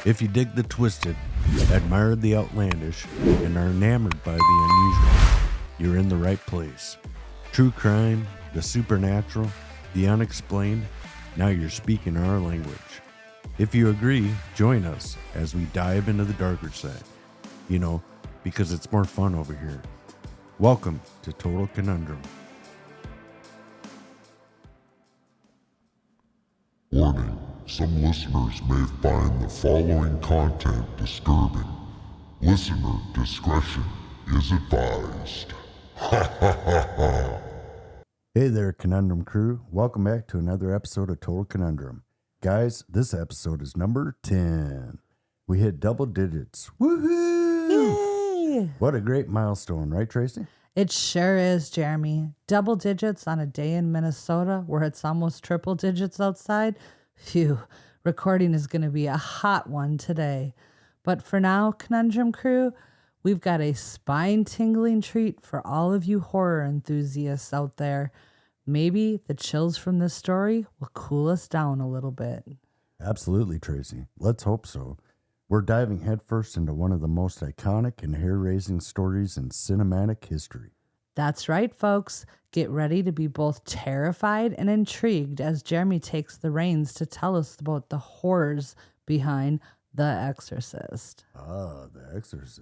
If you dig the twisted, admire the outlandish, and are enamored by the unusual, you're in the right place. True crime, the supernatural, the unexplained, now you're speaking our language. If you agree, join us as we dive into the darker side. You know, because it's more fun over here. Welcome to Total Conundrum. Warning, some listeners may find the following content disturbing. Listener discretion is advised. Ha ha ha ha. Hey there, Conundrum crew. Welcome back to another episode of Total Conundrum. Guys, this episode is number 10. We hit double digits. Woohoo! Yay! What a great milestone, right, Tracy? It sure is, Jeremy. Double digits on a day in Minnesota where it's almost triple digits outside. Phew, recording is going to be a hot one today. But for now, Conundrum crew, we've got a spine-tingling treat for all of you horror enthusiasts out there. Maybe the chills from this story will cool us down a little bit. Absolutely, Tracy. Let's hope so. We're diving headfirst into one of the most iconic and hair-raising stories in cinematic history. That's right, folks. Get ready to be both terrified and intrigued as Jeremy takes the reins to tell us about the horrors behind The Exorcist. Ah, The Exorcist.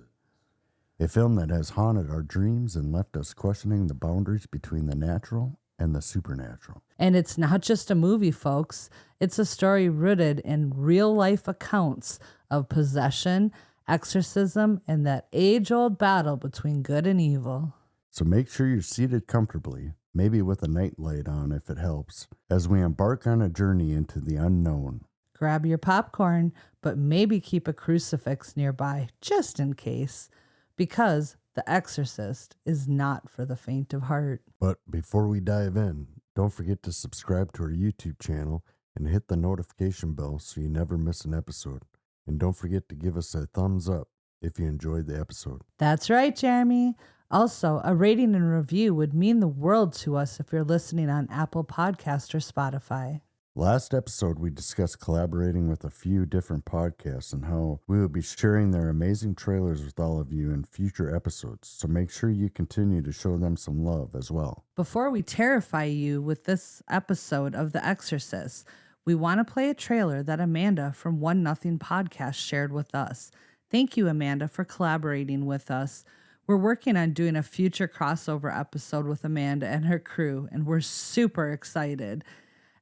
A film that has haunted our dreams and left us questioning the boundaries between the natural and the supernatural. And it's not just a movie, folks. It's a story rooted in real-life accounts of possession, exorcism, and that age-old battle between good and evil. So make sure you're seated comfortably, maybe with a nightlight on if it helps, as we embark on a journey into the unknown. Grab your popcorn, but maybe keep a crucifix nearby, just in case, because The Exorcist is not for the faint of heart. But before we dive in, don't forget to subscribe to our YouTube channel and hit the notification bell so you never miss an episode. And don't forget to give us a thumbs up if you enjoyed the episode. That's right, Jeremy. Also, a rating and review would mean the world to us if you're listening on Apple Podcast or Spotify. Last episode, we discussed collaborating with a few different podcasts and how we will be sharing their amazing trailers with all of you in future episodes. So make sure you continue to show them some love as well. Before we terrify you with this episode of The Exorcist, we want to play a trailer that Amanda from One Nothing Podcast shared with us. Thank you, Amanda, for collaborating with us. We're working on doing a future crossover episode with Amanda and her crew, and we're super excited.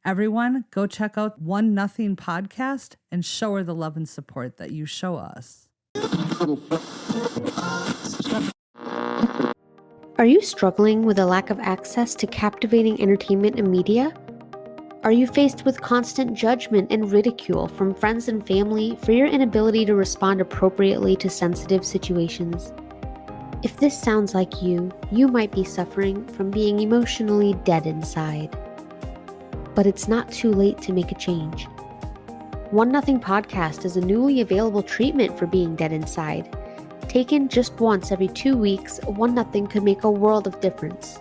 Everyone, go check out One Nothing Podcast and show her the love and support that you show us. Are you struggling with a lack of access to captivating entertainment and media? Are you faced with constant judgment and ridicule from friends and family for your inability to respond appropriately to sensitive situations? If this sounds like you might be suffering from being emotionally dead inside. But it's not too late to make a change. One Nothing Podcast is a newly available treatment for being dead inside. Taken just once every 2 weeks, One Nothing could make a world of difference.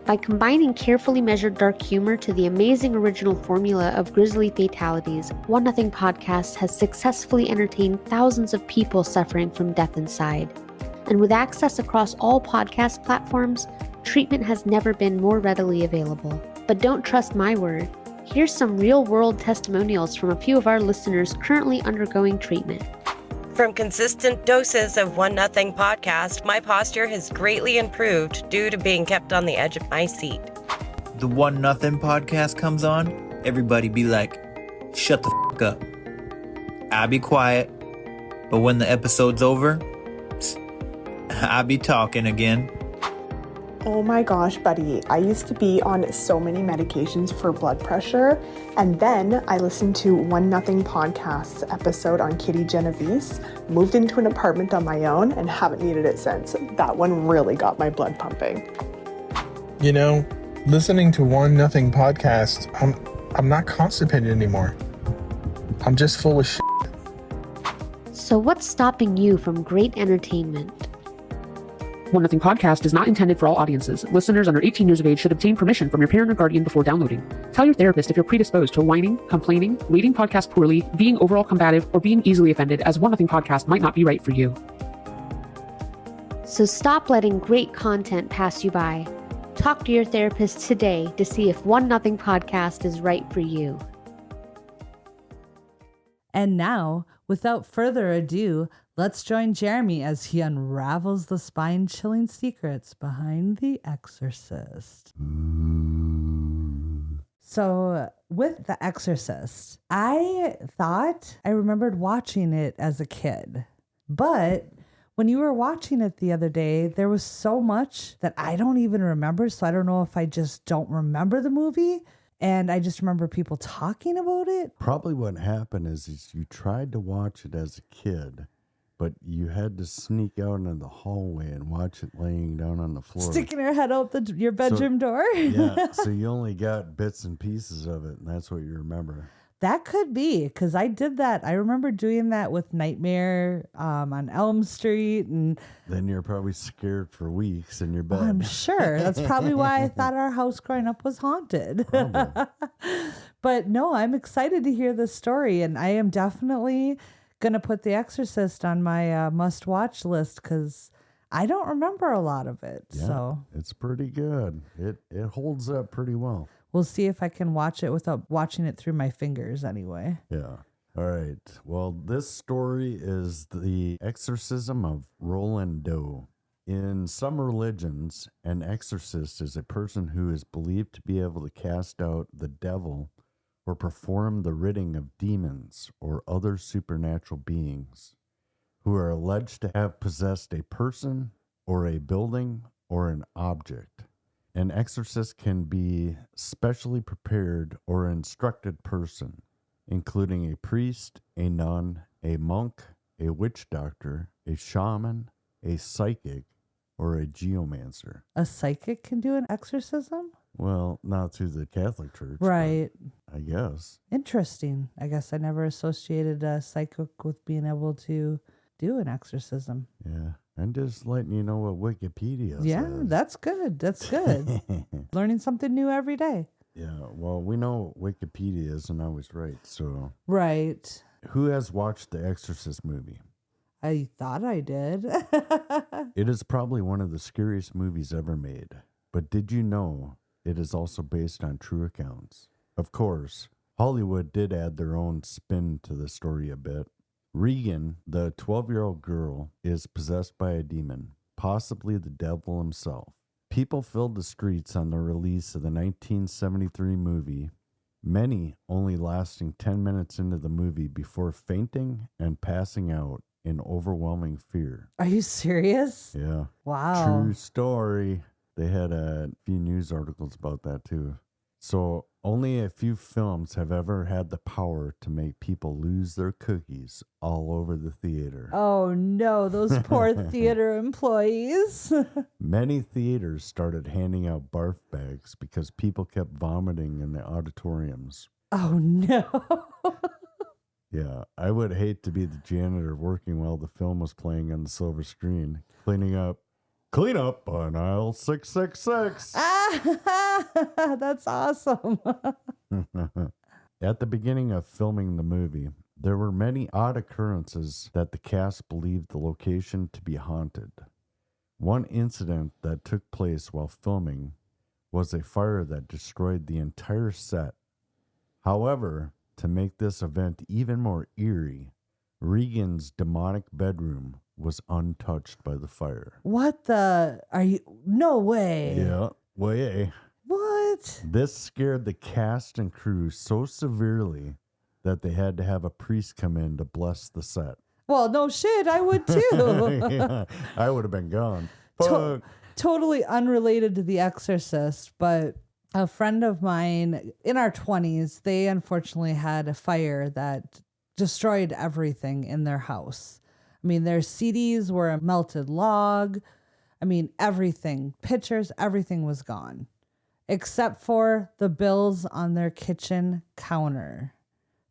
By combining carefully measured dark humor to the amazing original formula of grisly fatalities, One Nothing Podcast has successfully entertained thousands of people suffering from death inside. And with access across all podcast platforms, treatment has never been more readily available. But don't trust my word. Here's some real-world testimonials from a few of our listeners currently undergoing treatment. From consistent doses of One Nothing Podcast, my posture has greatly improved due to being kept on the edge of my seat. The One Nothing Podcast comes on, everybody be like, shut the f*** up. I'll be quiet, but when the episode's over, I'll be talking again. Oh my gosh, buddy. I used to be on so many medications for blood pressure, and then I listened to One Nothing Podcast's episode on Kitty Genovese, moved into an apartment on my own, and haven't needed it since. That one really got my blood pumping. You know, listening to One Nothing Podcast, I'm not constipated anymore. I'm just full of shit. So what's stopping you from great entertainment? One Nothing Podcast is not intended for all audiences. Listeners under 18 years of age should obtain permission from your parent or guardian before downloading. Tell your therapist if you're predisposed to whining, complaining, rating podcasts poorly, being overall combative, or being easily offended, as One Nothing Podcast might not be right for you. So stop letting great content pass you by. Talk to your therapist today to see if One Nothing Podcast is right for you. And now, without further ado, let's join Jeremy as he unravels the spine-chilling secrets behind The Exorcist. So, with The Exorcist, I thought I remembered watching it as a kid. But when you were watching it the other day, there was so much that I don't even remember. So I don't know if I just don't remember the movie. And I just remember people talking about it. Probably what happened is you tried to watch it as a kid, but you had to sneak out into the hallway and watch it laying down on the floor. Sticking her head out your bedroom door. Yeah, so you only got bits and pieces of it, and that's what you remember. That could be, because I did that. I remember doing that with Nightmare on Elm Street. And then you're probably scared for weeks in your bed. I'm sure. That's probably why I thought our house growing up was haunted. But no, I'm excited to hear this story, and I am definitely going to put The Exorcist on my must-watch list, because I don't remember a lot of it. Yeah, so it's pretty good. It holds up pretty well. We'll see if I can watch it without watching it through my fingers anyway. Yeah. All right. Well, this story is the exorcism of Roland Doe. In some religions, an exorcist is a person who is believed to be able to cast out the devil or perform the ridding of demons or other supernatural beings who are alleged to have possessed a person or a building or an object. An exorcist can be specially prepared or instructed person, including a priest, a nun, a monk, a witch doctor, a shaman, a psychic, or a geomancer. A psychic can do an exorcism? Well, not through the Catholic Church. Right. I guess. Interesting. I guess I never associated a psychic with being able to do an exorcism. Yeah. I'm just letting you know what Wikipedia says. That's good. That's good. Learning something new every day. Yeah. Well, we know Wikipedia isn't always right. So. Right. Who has watched the Exorcist movie? I thought I did. It is probably one of the scariest movies ever made. But did you know it is also based on true accounts? Of course, Hollywood did add their own spin to the story a bit. Regan, the 12-year-old girl, is possessed by a demon, possibly the devil himself. People filled the streets on the release of the 1973 movie, many only lasting 10 minutes into the movie before fainting and passing out in overwhelming fear. Are you serious? Yeah. Wow. True story. They had a few news articles about that too. So only a few films have ever had the power to make people lose their cookies all over the theater. Oh no, those poor theater employees. Many theaters started handing out barf bags because people kept vomiting in the auditoriums. Oh no. Yeah, I would hate to be the janitor working while the film was playing on the silver screen, cleaning up. Clean up on aisle 666. That's awesome. At the beginning of filming the movie, there were many odd occurrences that the cast believed the location to be haunted. One incident that took place while filming was a fire that destroyed the entire set. However, to make this event even more eerie, Regan's demonic bedroom was untouched by the fire. What the? Are you? No way. Yeah, way. What? This scared the cast and crew so severely that they had to have a priest come in to bless the set. Well, no shit, I would too. Yeah, I would have been gone. Totally unrelated to The Exorcist, but a friend of mine in our 20s, they unfortunately had a fire that destroyed everything in their house. I mean, their CDs were a melted log. I mean, everything, pictures, everything was gone, except for the bills on their kitchen counter.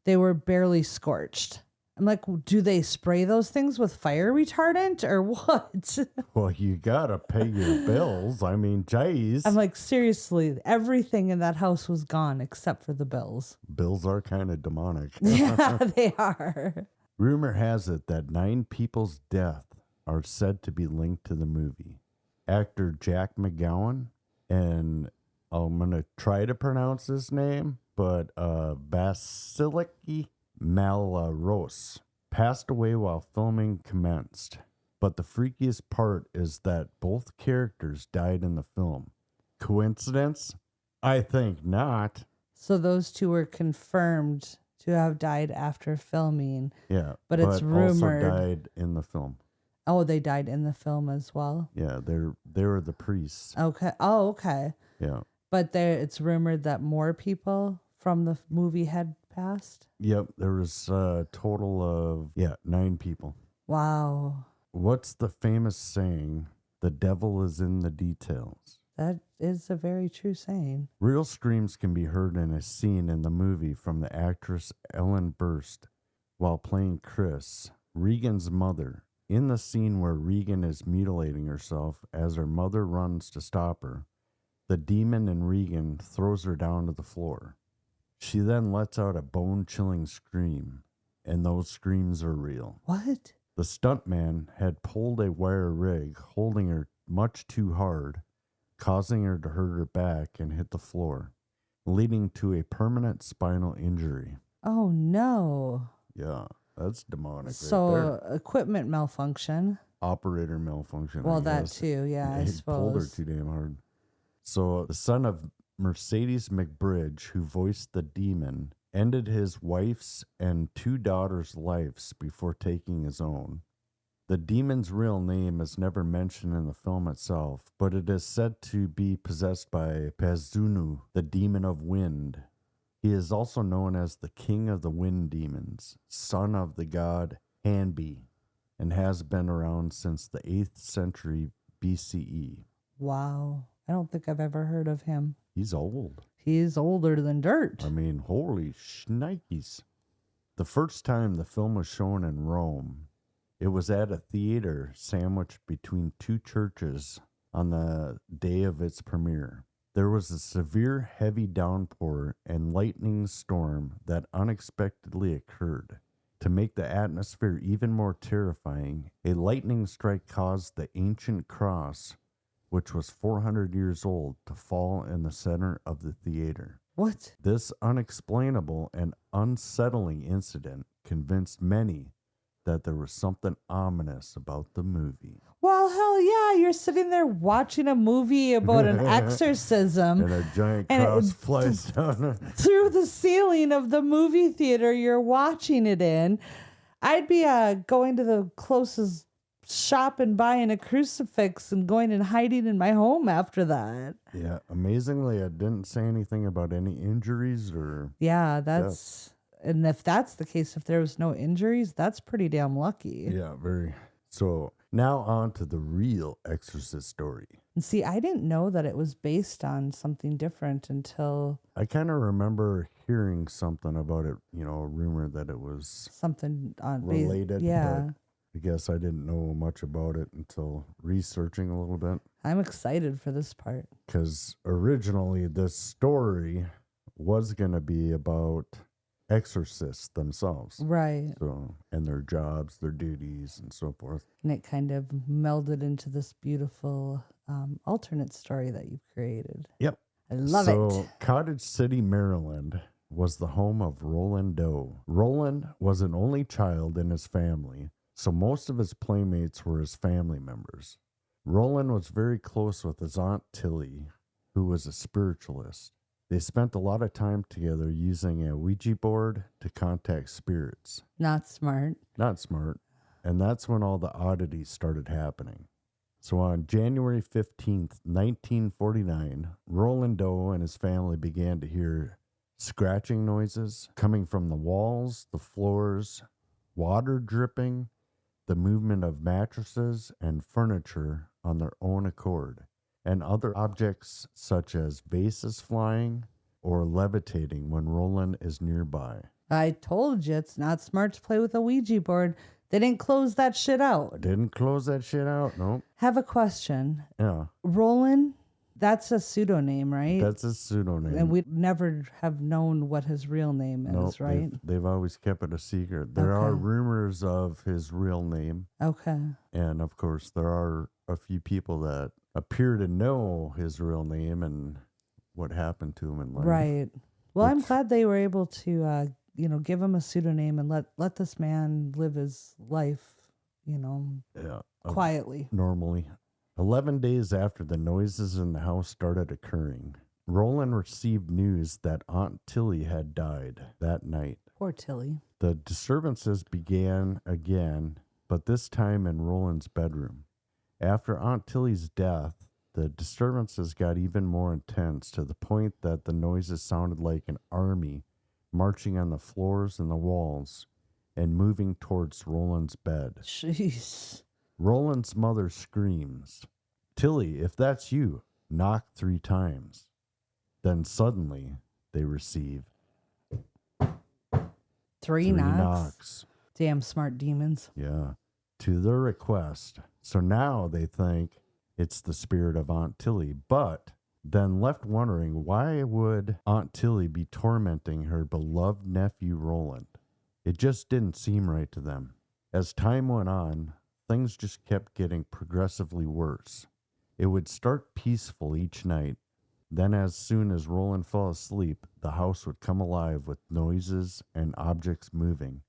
They were barely scorched. I'm like, do they spray those things with fire retardant or what? Well, you gotta pay your bills. I mean, geez. I'm like, seriously, everything in that house was gone except for the bills. Bills are kind of demonic. Yeah, they are. Rumor has it that 9 people's death are said to be linked to the movie. Actor Jack McGowan, and I'm going to try to pronounce his name, but Vasiliki Malraux, passed away while filming commenced. But the freakiest part is that both characters died in the film. Coincidence? I think not. So those two were confirmed to have died after filming. Yeah, but it's rumored. Also died in the film. Oh, they died in the film as well. Yeah, they were the priests. Okay. Oh, okay. Yeah. But it's rumored that more people from the movie had passed. Yep, there was a total of 9 people. Wow. What's the famous saying? The devil is in the details. That is a very true saying. Real screams can be heard in a scene in the movie from the actress Ellen Burst while playing Chris, Regan's mother. In the scene where Regan is mutilating herself as her mother runs to stop her, the demon in Regan throws her down to the floor. She then lets out a bone-chilling scream, and those screams are real. What? The stuntman had pulled a wire rig, holding her much too hard, causing her to hurt her back and hit the floor, leading to a permanent spinal injury. Oh, no. Yeah, that's demonic. So, right there. equipment malfunction. Operator malfunction. Well, I that guess. too, yeah, I He suppose. pulled her too damn hard. So, the son of Mercedes McBridge, who voiced the demon, ended his wife's and 2 daughters' lives before taking his own. The demon's real name is never mentioned in the film itself, but it is said to be possessed by Pazunu, the demon of wind. He is also known as the king of the wind demons, son of the god Hanbi, and has been around since the 8th century BCE. Wow. I don't think I've ever heard of him. He's old. He's older than dirt. I mean, holy shnikes. The first time the film was shown in Rome, it was at a theater sandwiched between 2 churches on the day of its premiere. There was a severe heavy downpour and lightning storm that unexpectedly occurred. To make the atmosphere even more terrifying, a lightning strike caused the ancient cross, which was 400 years old, to fall in the center of the theater. What? This unexplainable and unsettling incident convinced many that there was something ominous about the movie. Well, hell yeah. You're sitting there watching a movie about an exorcism. And a giant And cross flies down. Through the ceiling of the movie theater you're watching it in. I'd be going to the closest shop and buying a crucifix and going and hiding in my home after that. Yeah, amazingly, I didn't say anything about any injuries or... Yeah, that's... And if that's the case, if there was no injuries, that's pretty damn lucky. Yeah, very. So now on to the real Exorcist story. And see, I didn't know that it was based on something different until... I kind of remember hearing something about it, a rumor that it was... Something on related. Yeah. I guess I didn't know much about it until researching a little bit. I'm excited for this part. Because originally this story was going to be about exorcists themselves. Right. So, and their jobs, their duties, and so forth. And it kind of melded into this beautiful alternate story that you've created. Yep. I love it. So, Cottage City, Maryland was the home of Roland Doe. Roland was an only child in his family, so most of his playmates were his family members. Roland was very close with his Aunt Tilly, who was a spiritualist. They spent a lot of time together using a Ouija board to contact spirits. Not smart. Not smart. And that's when all the oddities started happening. So on January 15th, 1949, Roland Doe and his family began to hear scratching noises coming from the walls, the floors, water dripping, the movement of mattresses and furniture on their own accord, and other objects such as vases flying or levitating when Roland is nearby. I told you it's not smart to play with a Ouija board. They didn't close that shit out. Didn't close that shit out. Nope. Have a question. Yeah. Roland, that's a pseudonym, right? That's a pseudonym. And we'd never have known what his real name is, right? They've always kept it a secret. There are rumors of his real name. Okay. And of course, there are a few people that appear to know his real name and what happened to him in life. Right. Well, I'm glad they were able to, give him a pseudonym and let this man live his life, quietly. Normally. 11 days after the noises in the house started occurring, Roland received news that Aunt Tilly had died that night. Poor Tilly. The disturbances began again, but this time in Roland's bedroom. After Aunt Tilly's death, the disturbances got even more intense to the point that the noises sounded like an army marching on the floors and the walls and moving towards Roland's bed. Jeez. Roland's mother screams, "Tilly, if that's you, knock 3 times." Then suddenly they receive 3 knocks. Damn smart demons. Yeah. To their request. So now they think it's the spirit of Aunt Tilly, but then left wondering, why would Aunt Tilly be tormenting her beloved nephew Roland? It just didn't seem right to them. As time went on, things just kept getting progressively worse. It would start peaceful each night. Then as soon as Roland fell asleep, the house would come alive with noises and objects moving,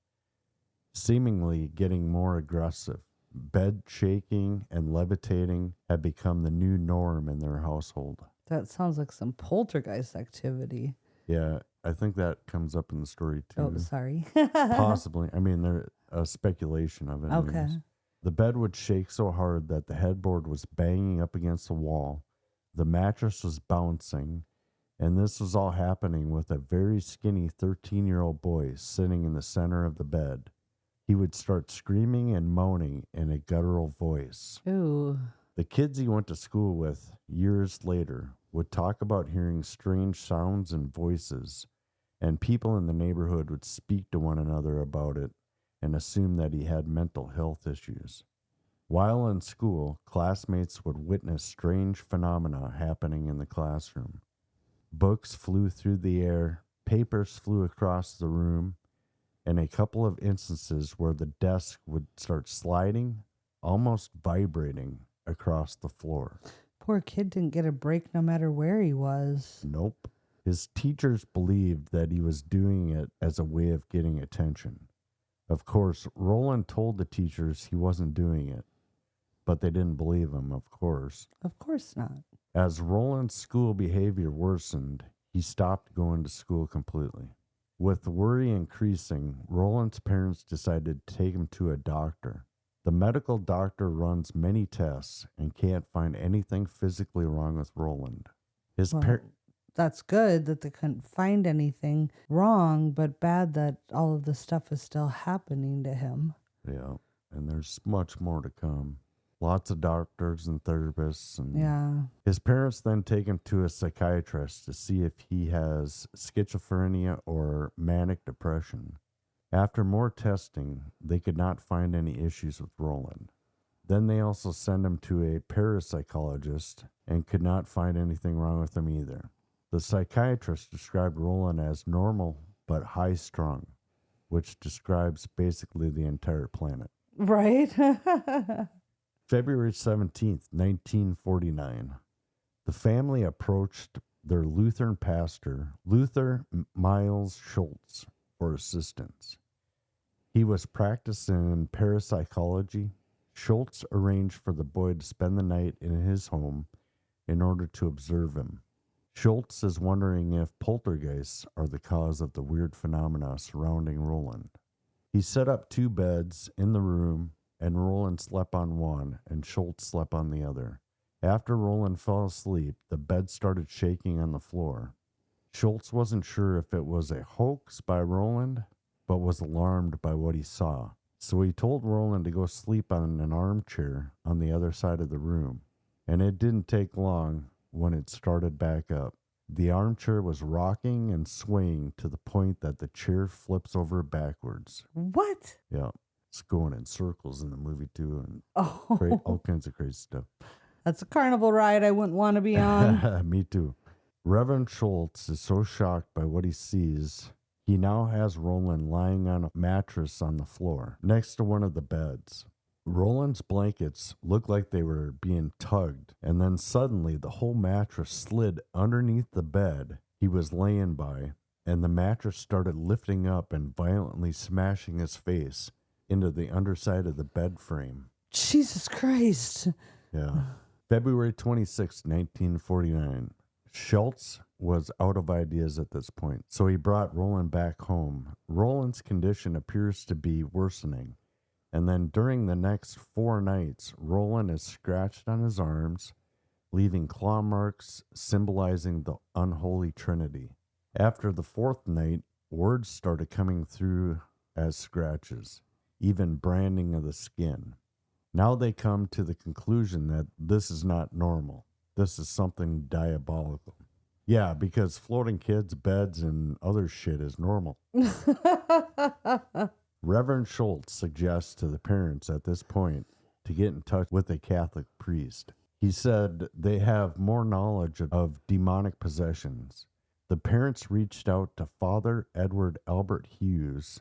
seemingly getting more aggressive. Bed shaking and levitating had become the new norm in their household. That sounds like some poltergeist activity. Yeah, I think that comes up in the story too. Oh, sorry. Possibly. I mean, there's a speculation of it. Okay. Anyways. The bed would shake so hard that the headboard was banging up against the wall. The mattress was bouncing, and this was all happening with a very skinny 13-year-old boy sitting in the center of the bed. He would start screaming and moaning in a guttural voice. Ooh. The kids he went to school with years later would talk about hearing strange sounds and voices, and people in the neighborhood would speak to one another about it and assume that he had mental health issues. While in school, classmates would witness strange phenomena happening in the classroom. Books flew through the air, papers flew across the room, and a couple of instances where the desk would start sliding, almost vibrating across the floor. Poor kid didn't get a break no matter where he was. Nope. His teachers believed that he was doing it as a way of getting attention. Of course, Roland told the teachers he wasn't doing it, but they didn't believe him, of course. Of course not. As Roland's school behavior worsened, he stopped going to school completely. With worry increasing, Roland's parents decided to take him to a doctor. The medical doctor runs many tests and can't find anything physically wrong with Roland. That's good that they couldn't find anything wrong, but bad that all of this stuff is still happening to him. Yeah, and there's much more to come. Lots of doctors and therapists. And his parents then take him to a psychiatrist to see if he has schizophrenia or manic depression. After more testing, they could not find any issues with Roland. Then they also send him to a parapsychologist and could not find anything wrong with him either. The psychiatrist described Roland as normal but high-strung, which describes basically the entire planet. Right? February 17th, 1949. The family approached their Lutheran pastor, Luther Miles Schultz, for assistance. He was practicing in parapsychology. Schultz arranged for the boy to spend the night in his home in order to observe him. Schultz is wondering if poltergeists are the cause of the weird phenomena surrounding Roland. He set up 2 beds in the room, and Roland slept on one and Schultz slept on the other. After Roland fell asleep, the bed started shaking on the floor. Schultz wasn't sure if it was a hoax by Roland, but was alarmed by what he saw. So he told Roland to go sleep on an armchair on the other side of the room. And it didn't take long when it started back up. The armchair was rocking and swaying to the point that the chair flips over backwards. What? Yeah. It's going in circles in the movie, too, and Oh, all kinds of crazy stuff. that's a carnival ride I wouldn't want to be on. Me too. Reverend Schultz is so shocked by what he sees, he now has Roland lying on a mattress on the floor next to one of the beds. Roland's blankets looked like they were being tugged, and then suddenly the whole mattress slid underneath the bed he was laying by, and the mattress started lifting up and violently smashing his face into the underside of the bed frame. Jesus Christ. Yeah. February 26, 1949. Schultz was out of ideas at this point, so he brought Roland back home. Roland's condition appears to be worsening, and then during the next 4 nights, Roland is scratched on his arms, leaving claw marks symbolizing the unholy trinity. After the 4th night, words started coming through as scratches, even branding of the skin. Now they come to the conclusion that this is not normal. This is something diabolical. Yeah, because floating kids' beds and other shit is normal. Reverend Schultz suggests to the parents at this point to get in touch with a Catholic priest. He said they have more knowledge of demonic possessions. The parents reached out to Father Edward Albert Hughes,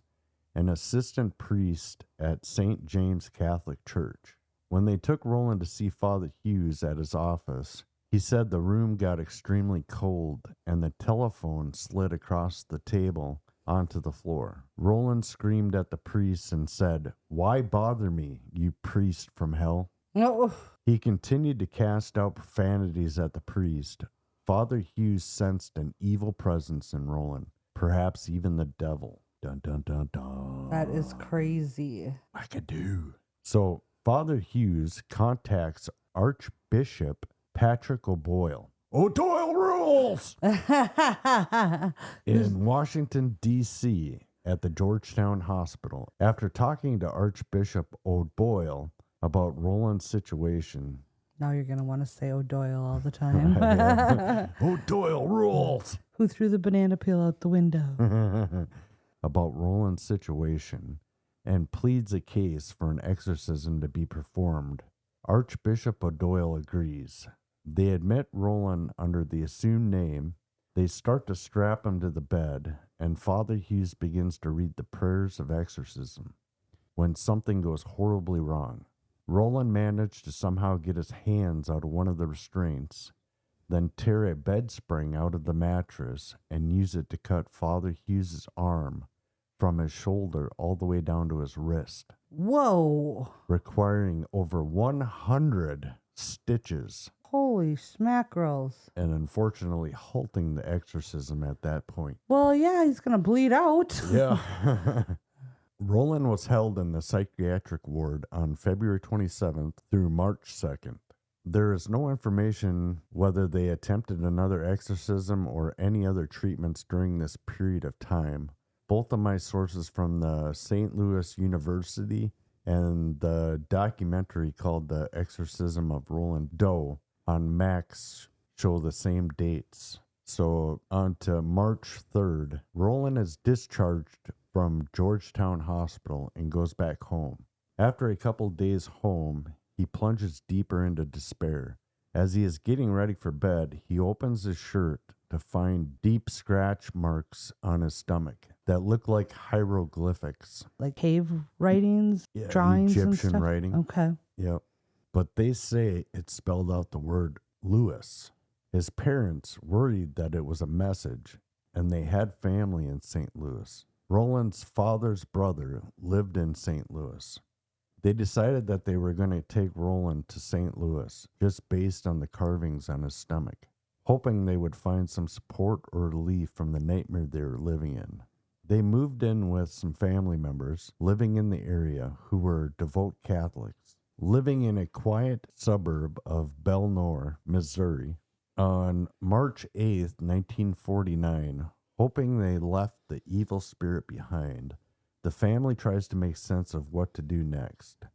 an assistant priest at St. James Catholic Church. When they took Roland to see Father Hughes at his office, he said the room got extremely cold and the telephone slid across the table onto the floor. Roland screamed at the priest and said, "Why bother me, you priest from hell?" Oh. He continued to cast out profanities at the priest. Father Hughes sensed an evil presence in Roland, perhaps even the devil. Dun, dun, dun, dun. That is crazy. Wackadoo. So Father Hughes contacts Archbishop Patrick O'Boyle. O'Doyle rules! In Washington, D.C. at the Georgetown Hospital. After talking to Archbishop O'Boyle about Roland's situation. Now you're going to want to say O'Doyle all the time. O'Doyle rules! Who threw the banana peel out the window? About Roland's situation and pleads a case for an exorcism to be performed. Archbishop O'Doyle agrees. They admit Roland under the assumed name. They start to strap him to the bed, and Father Hughes begins to read the prayers of exorcism when something goes horribly wrong. Roland managed to somehow get his hands out of one of the restraints, then tear a bed spring out of the mattress and use it to cut Father Hughes's arm from his shoulder all the way down to his wrist. Whoa. Requiring over 100 stitches. Holy smackerels. And unfortunately halting the exorcism at that point. Well, yeah, he's going to bleed out. Yeah. Roland was held in the psychiatric ward on February 27th through March 2nd. There is no information whether they attempted another exorcism or any other treatments during this period of time. Both of my sources from the St. Louis University and the documentary called The Exorcism of Roland Doe on Max show the same dates. So on to March 3rd, Roland is discharged from Georgetown Hospital and goes back home. After a couple days home, he plunges deeper into despair. As he is getting ready for bed, he opens his shirt to find deep scratch marks on his stomach that look like hieroglyphics. Like cave writings, drawings, Egyptian and stuff? writing. Okay. Yep. But they say it spelled out the word Lewis. His parents worried that it was a message, and they had family in St. Louis. Roland's father's brother lived in St. Louis. They decided that they were going to take Roland to St. Louis just based on the carvings on his stomach, hoping they would find some support or relief from the nightmare they were living in. They moved in with some family members living in the area who were devout Catholics, living in a quiet suburb of Belnor, Missouri. On March 8th, 1949, hoping they left the evil spirit behind, the family tries to make sense of what to do next.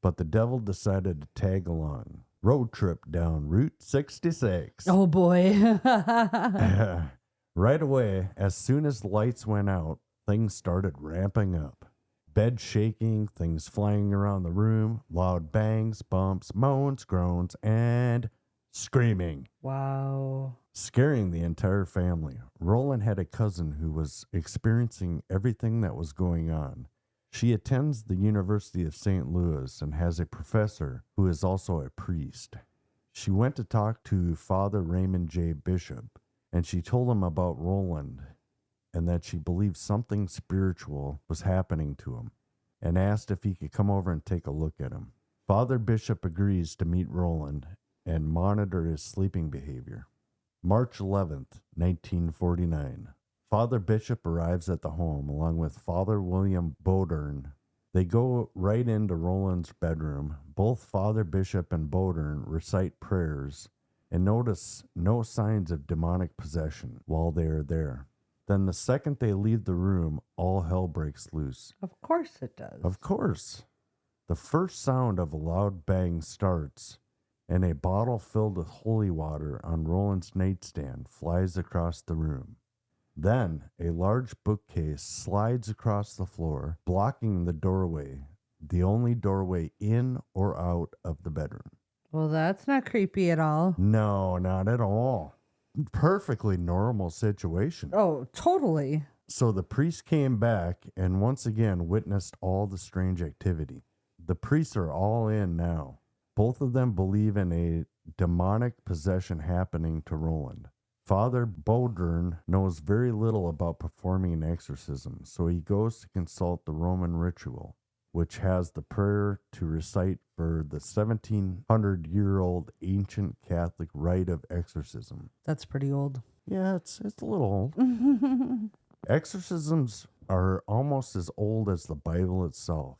But the devil decided to tag along. Road trip down Route 66. Oh boy. Right away, as soon as the lights went out, things started ramping up. Bed shaking, things flying around the room, loud bangs, bumps, moans, groans, and screaming. Wow. Scaring the entire family. Roland had a cousin who was experiencing everything that was going on. She attends the University of St. Louis and has a professor who is also a priest. She went to talk to Father Raymond J. Bishop, and she told him about Roland and that she believed something spiritual was happening to him, and asked if he could come over and take a look at him. Father Bishop agrees to meet Roland and monitor his sleeping behavior. March 11th, 1949. Father Bishop arrives at the home along with Father William Bodern. They go right into Roland's bedroom. Both Father Bishop and Bodern recite prayers and notice no signs of demonic possession while they are there. Then the second they leave the room, all hell breaks loose. Of course it does. Of course. The first sound of a loud bang starts, and a bottle filled with holy water on Roland's nightstand flies across the room. Then a large bookcase slides across the floor, blocking the doorway, the only doorway in or out of the bedroom. Well, that's not creepy at all. No, not at all. Perfectly normal situation. Oh, totally. So the priest came back and once again witnessed all the strange activity. The priests are all in now. Both of them believe in a demonic possession happening to Roland. Father Bodern knows very little about performing an exorcism, so he goes to consult the Roman ritual, which has the prayer to recite for the 1,700-year-old ancient Catholic rite of exorcism. That's pretty old. Yeah, it's a little old. Exorcisms are almost as old as the Bible itself.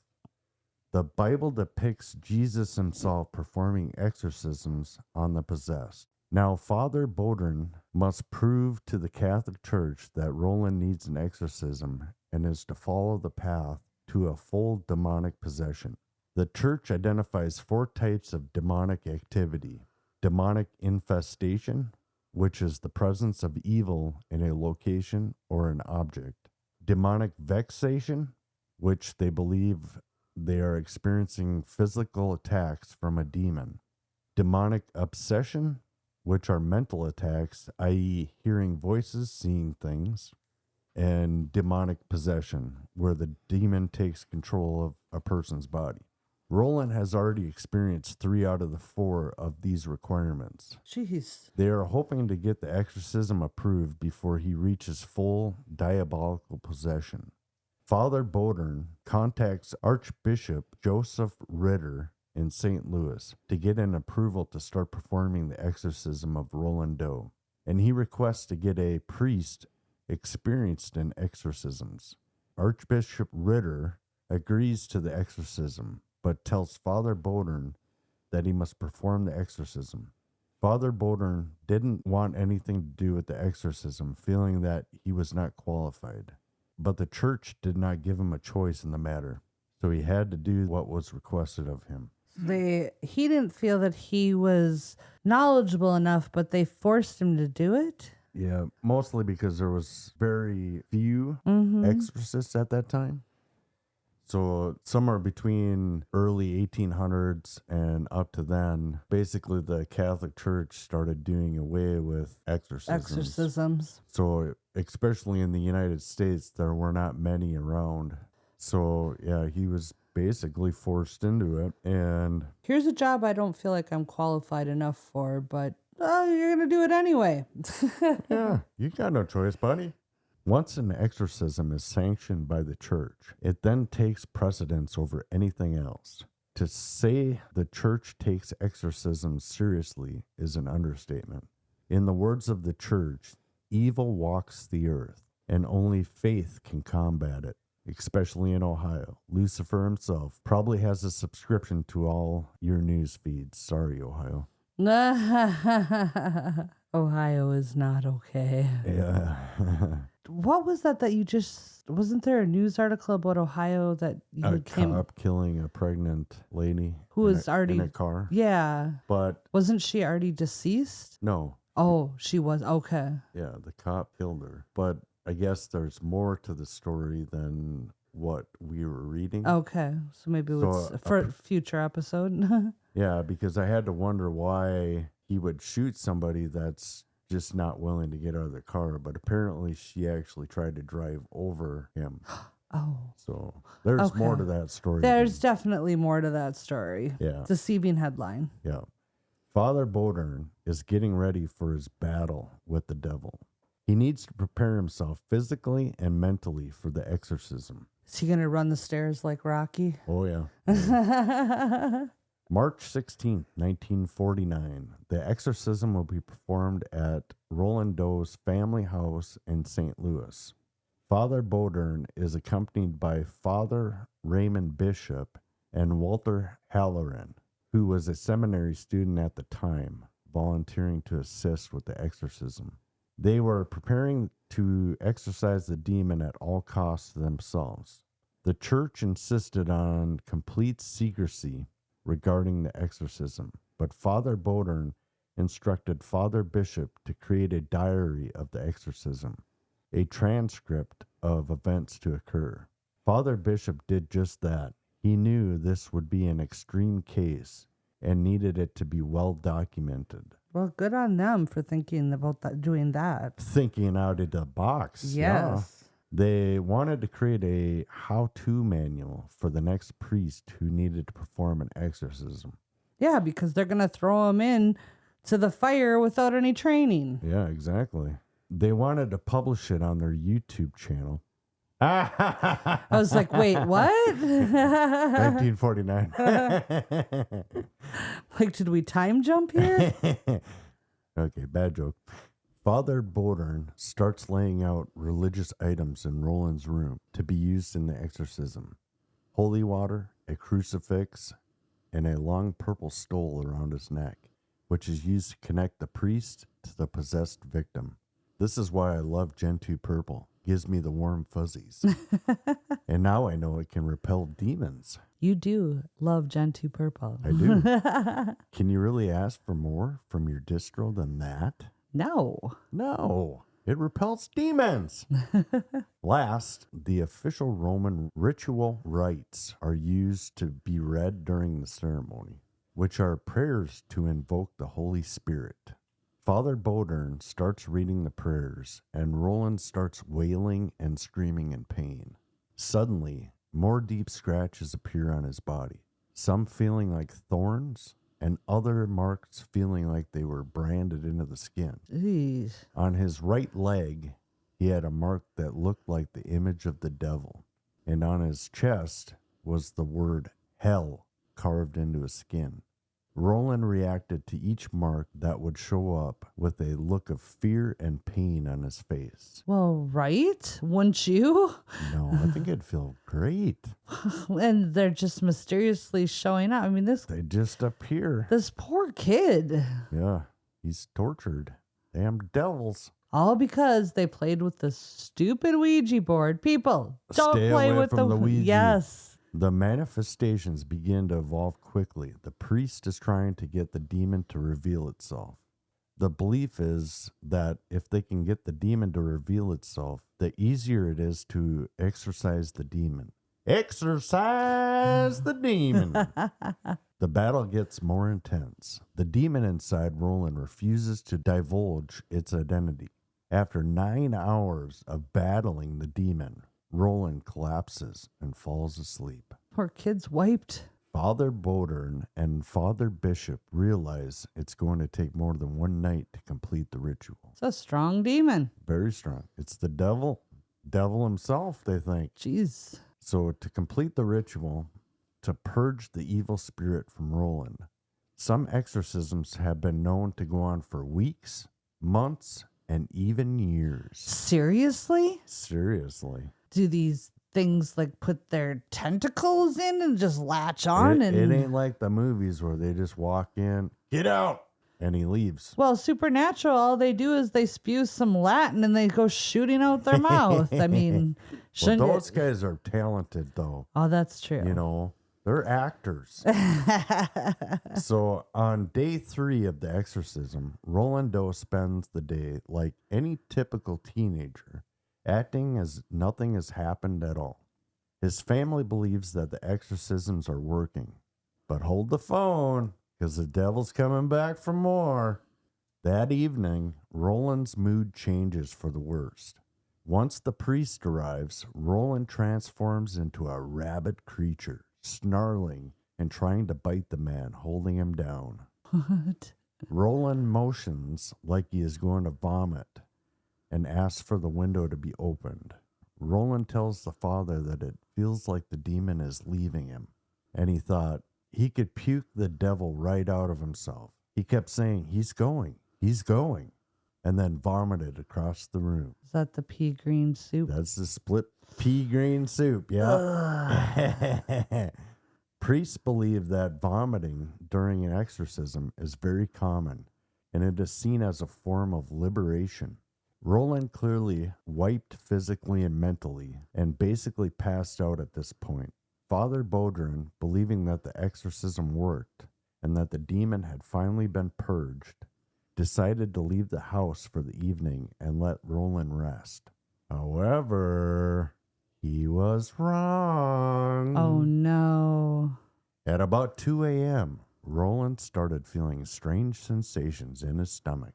The Bible depicts Jesus himself performing exorcisms on the possessed. Now, Father Bodern must prove to the Catholic Church that Roland needs an exorcism and is to follow the path to a full demonic possession. The Church identifies 4 types of demonic activity. Demonic infestation, which is the presence of evil in a location or an object. Demonic vexation, which they believe they are experiencing physical attacks from a demon. Demonic obsession, which are mental attacks, i.e., hearing voices, seeing things. And demonic possession, where the demon takes control of a person's body. Roland has already experienced 3 out of the 4 of these requirements. Jeez. They are hoping to get the exorcism approved before he reaches full diabolical possession. Father Bodern contacts Archbishop Joseph Ritter in St. Louis to get an approval to start performing the exorcism of Roland Doe, and he requests to get a priest experienced in exorcisms. Archbishop Ritter agrees to the exorcism, but tells Father Bodern that he must perform the exorcism. Father Bodern didn't want anything to do with the exorcism, feeling that he was not qualified. But the church did not give him a choice in the matter, so he had to do what was requested of him. He didn't feel that he was knowledgeable enough, but they forced him to do it. Yeah, mostly because there was very few exorcists at that time. So somewhere between early 1800s and up to then, basically the Catholic Church started doing away with exorcisms. So especially in the United States, there were not many around. So yeah, he was basically forced into it. And here's a job I don't feel like I'm qualified enough for, but you're going to do it anyway. Yeah, you got no choice, buddy. Once an exorcism is sanctioned by the church, it then takes precedence over anything else. To say the church takes exorcisms seriously is an understatement. In the words of the church, evil walks the earth, and only faith can combat it, especially in Ohio. Lucifer himself probably has a subscription to all your news feeds. Sorry, Ohio. Ohio is not okay. Yeah. what was that you just, wasn't there a news article about Ohio that A cop killing a pregnant lady who was already in a car? Yeah. But wasn't she already deceased? No. Oh, she was. Okay. Yeah, the cop killed her. But I guess there's more to the story than what we were reading. Okay. So maybe it's for a future episode. Yeah, because I had to wonder why he would shoot somebody that's just not willing to get out of the car. But apparently she actually tried to drive over him. Oh. So there's more to that story. There's definitely more to that story. Yeah. Deceiving headline. Yeah. Father Bodern is getting ready for his battle with the devil. He needs to prepare himself physically and mentally for the exorcism. Is he going to run the stairs like Rocky? Oh, yeah. March 16th, 1949. The exorcism will be performed at Roland Doe's family house in St. Louis. Father Bodern is accompanied by Father Raymond Bishop and Walter Halloran, who was a seminary student at the time, volunteering to assist with the exorcism. They were preparing to exorcise the demon at all costs themselves. The church insisted on complete secrecy regarding the exorcism, but Father Bodern instructed Father Bishop to create a diary of the exorcism, a transcript of events to occur. Father Bishop did just that. He knew this would be an extreme case and needed it to be well documented. Well, good on them for thinking about that, doing that. Thinking out of the box. Yes. Yeah. They wanted to create a how-to manual for the next priest who needed to perform an exorcism. Yeah, because they're going to throw him in to the fire without any training. Yeah, exactly. They wanted to publish it on their YouTube channel. I was like, wait, what? 1949. Like, did we time jump here? Okay, bad joke. Father Bodern starts laying out religious items in Roland's room to be used in the exorcism. Holy water, a crucifix, and a long purple stole around his neck, which is used to connect the priest to the possessed victim. This is why I love Gentoo purple. Gives me the warm fuzzies. And now I know it can repel demons. You do love Gentoo purple. I do. Can you really ask for more from your distro than that? No. No. It repels demons. Last, the official Roman ritual rites are used to be read during the ceremony, which are prayers to invoke the Holy Spirit. Father Bodern starts reading the prayers, and Roland starts wailing and screaming in pain. Suddenly, more deep scratches appear on his body, some feeling like thorns, and other marks feeling like they were branded into the skin. Jeez. On his right leg, he had a mark that looked like the image of the devil, and on his chest was the word hell carved into his skin. Roland reacted to each mark that would show up with a look of fear and pain on his face. Well, right? Wouldn't you? No, I think it'd feel great. And they're just mysteriously showing up. I mean, They just appear. This poor kid. Yeah, he's tortured. Damn devils. All because they played with the stupid Ouija board. People, don't Stay play away with from the Ouija. Yes. The manifestations begin to evolve quickly. The priest is trying to get the demon to reveal itself. The belief is that if they can get the demon to reveal itself, the easier it is to exorcise the demon. Exorcise the demon! The battle gets more intense. The demon inside Roland refuses to divulge its identity. After 9 hours of battling the demon, Roland collapses and falls asleep. Poor kid's wiped. Father Bodern and Father Bishop realize it's going to take more than one night to complete the ritual. It's a strong demon. Very strong. It's the devil himself, they think. Jeez. So to complete the ritual, to purge the evil spirit from Roland, some exorcisms have been known to go on for weeks, months, and even years. Seriously? Seriously. Do these things like put their tentacles in and just latch on? It ain't like the movies where they just walk in, get out, and he leaves. Well, supernatural, all they do is they spew some Latin and they go shooting out their mouth. I mean, Well, those guys are talented, though. Oh, that's true. You know, they're actors. So on day 3 of the exorcism, Roland Doe spends the day like any typical teenager, acting as nothing has happened at all. His family believes that the exorcisms are working. But hold the phone, because the devil's coming back for more. That evening, Roland's mood changes for the worst. Once the priest arrives, Roland transforms into a rabid creature, snarling and trying to bite the man holding him down. What? Roland motions like he is going to vomit and asks for the window to be opened. Roland tells the father that it feels like the demon is leaving him, and he thought he could puke the devil right out of himself. He kept saying, he's going, and then vomited across the room. Is that the pea green soup? That's the split pea green soup, yeah. Priests believe that vomiting during an exorcism is very common, and it is seen as a form of liberation. Roland clearly wiped physically and mentally, and basically passed out at this point. Father Baudrin, believing that the exorcism worked, and that the demon had finally been purged, decided to leave the house for the evening and let Roland rest. However, he was wrong. Oh, no. At about 2 a.m., Roland started feeling strange sensations in his stomach,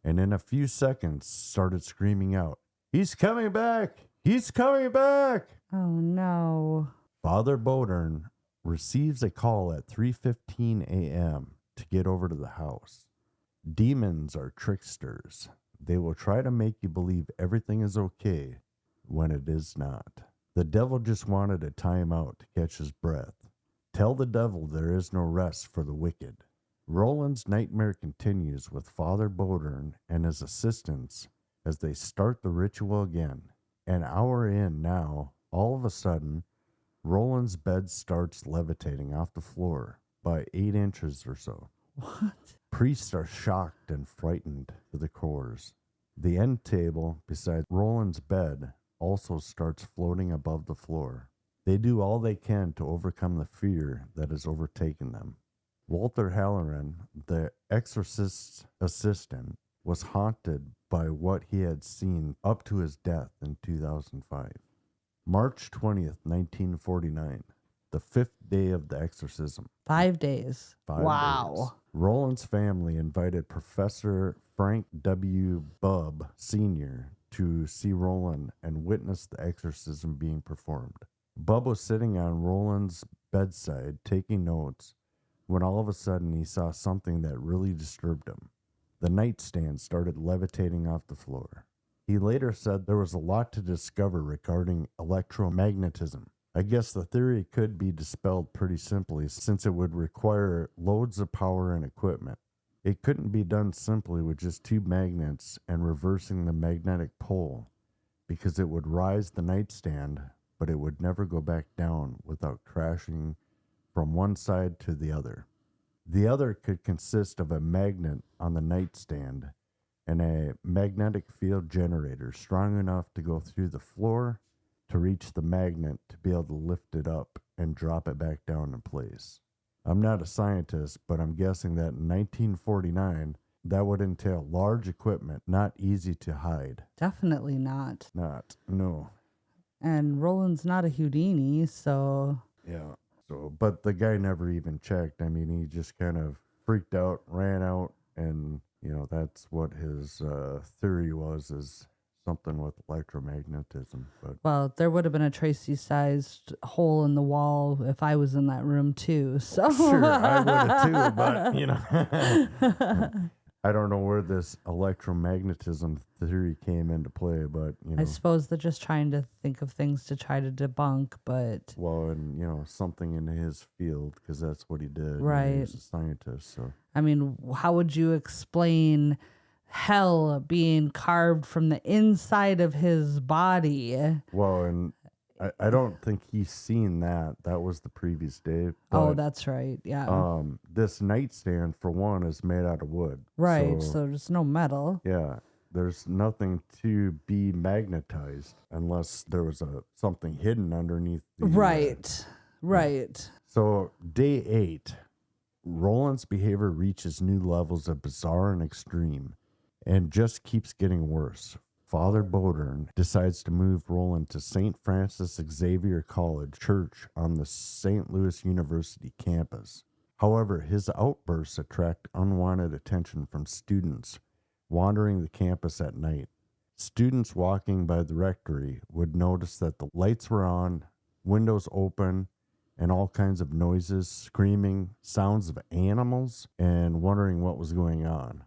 and in a few seconds started screaming out, "He's coming back! He's coming back!" Oh, no. Father Baudrin receives a call at 3:15 a.m. to get over to the house. Demons are tricksters. They will try to make you believe everything is okay when it is not. The devil just wanted to time out to catch his breath. Tell the devil there is no rest for the wicked. Roland's nightmare continues with Father Baudrin and his assistants as they start the ritual again. An hour in now, all of a sudden, Roland's bed starts levitating off the floor by 8 inches or so. What? Priests are shocked and frightened to the cores. The end table beside Roland's bed also starts floating above the floor. They do all they can to overcome the fear that has overtaken them. Walter Halloran, the exorcist's assistant, was haunted by what he had seen up to his death in 2005. March 20th, 1949, the 5th day of the exorcism. 5 days. 5 Wow. days. Roland's family invited Professor Frank W. Bubb Sr. to see Roland and witness the exorcism being performed. Bubb was sitting on Roland's bedside taking notes when all of a sudden he saw something that really disturbed him. The nightstand started levitating off the floor. He later said there was a lot to discover regarding electromagnetism. I guess the theory could be dispelled pretty simply since it would require loads of power and equipment. It couldn't be done simply with just 2 magnets and reversing the magnetic pole, because it would rise the nightstand, but it would never go back down without crashing from one side to the other. The other could consist of a magnet on the nightstand and a magnetic field generator strong enough to go through the floor to reach the magnet to be able to lift it up and drop it back down in place. I'm not a scientist, but I'm guessing that in 1949, that would entail large equipment, not easy to hide. Definitely not. No. And Roland's not a Houdini, so... Yeah. So, but the guy never even checked. I mean, he just kind of freaked out, ran out, and, you know, that's what his theory was, is something with electromagnetism. But Well, there would have been a Tracy-sized hole in the wall if I was in that room, too. So sure, I would have too, but, you know, I don't know where this electromagnetism theory came into play, but, you know. I suppose they're just trying to think of things to try to debunk, but... Well, and, you know, something in his field, because that's what he did. Right. He was a scientist, so. I mean, how would you explain hell being carved from the inside of his body? Well, and I don't think he's seen that. That was the previous day. Oh, But, that's right. Yeah. this nightstand, for one, is made out of wood. Right. So there's no metal. Yeah, there's nothing to be magnetized unless there was something hidden underneath. Right. Right. So day 8, Roland's behavior reaches new levels of bizarre and extreme, and just keeps getting worse. Father Bodern decides to move Roland to St. Francis Xavier College Church on the St. Louis University campus. However, his outbursts attract unwanted attention from students wandering the campus at night. Students walking by the rectory would notice that the lights were on, windows open, and all kinds of noises, screaming, sounds of animals, and wondering what was going on.